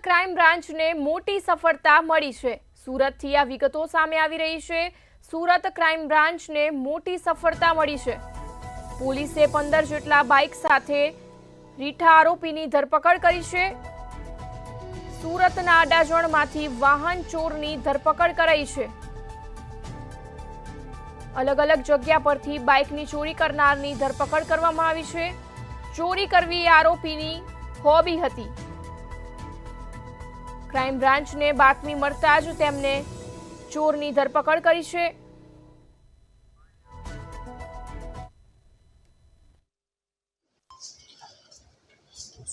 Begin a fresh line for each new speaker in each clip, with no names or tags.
Crime બ્રાન્ચને મોટી સફળતા મળી છે। સુરતથી આ વિગતો સામે આવી રહી છે। સુરત ક્રાઇમ બ્રાન્ચને મોટી સફળતા મળી છે। પોલીસે 15 જેટલા બાઇક સાથે રીઠા આરોપીની ધરપકડ કરી છે। સુરતના અડાજણમાંથી વાહન ચોરની ધરપકડ કરાઈ છે। અલગ અલગ જગ્યા પરથી બાઇકની ચોરી કરનારની ધરપકડ કરવામાં આવી છે। ચોરી કરવી એ આરોપીની હોબી હતી। ક્રાઇમ બ્રાન્ચને બાતમી મળતા જ તેમને ચોરની ધરપકડ કરી છે।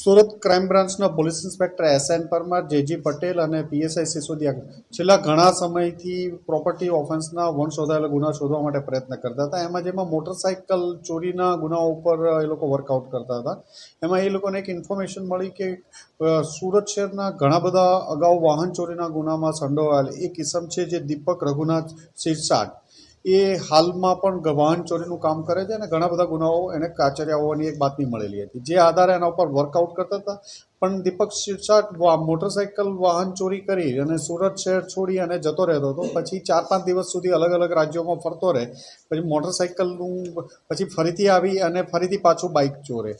સુરત ક્રાઇમ બ્રાન્ચના police inspector SN Parmar, JG Patel અને પીએસઆઈ સિસોદિયા છેલ્લા ઘણા સમયથી પ્રોપર્ટી ઓફેન્સના શોધાયેલા ગુના શોધવા માટે પ્રયત્ન કરતા હતા। જેમાં મોટરસાઇકલ ચોરીના ગુનાઓ ઉપર એ લોકો વર્કઆઉટ કરતા હતા। એમાં એ લોકોને એક ઇન્ફોર્મેશન મળી કે સુરત શહેરના ઘણા બધા અગાઉ વાહન ચોરીના ગુનામાં સંડોવાયેલ એક ઇસમ છે જે દીપક રઘુનાથ સિરસાટ, એ હાલમાં પણ વાહન ચોરીનું કામ કરે છે અને ઘણા બધા ગુનાઓ એને કાચર્યા હોવાની એક બાતમી મળેલી હતી, જે આધારે એના ઉપર વર્કઆઉટ કરતા હતા। પણ દીપક સિરસાટ મોટરસાઇકલ વાહન ચોરી કરી અને સુરત શહેર છોડી અને જતો રહેતો હતો। પછી 4-5 દિવસ સુધી અલગ અલગ રાજ્યોમાં ફરતો રહે, પછી મોટરસાઇકલનું પછી ફરીથી આવી અને ફરીથી પાછું બાઇક ચોરે।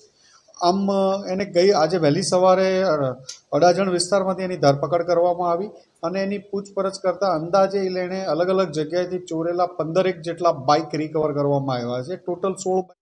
આમ એને આજે વહેલી સવારે અડાજણ વિસ્તારમાંથી એની ધરપકડ કરવામાં આવી અને એની પૂછપરછ કરતા અંદાજે એણે અલગ અલગ જગ્યાએથી ચોરેલા 15 જેટલા બાઇક રિકવર કરવામાં આવ્યા છે। ટોટલ 16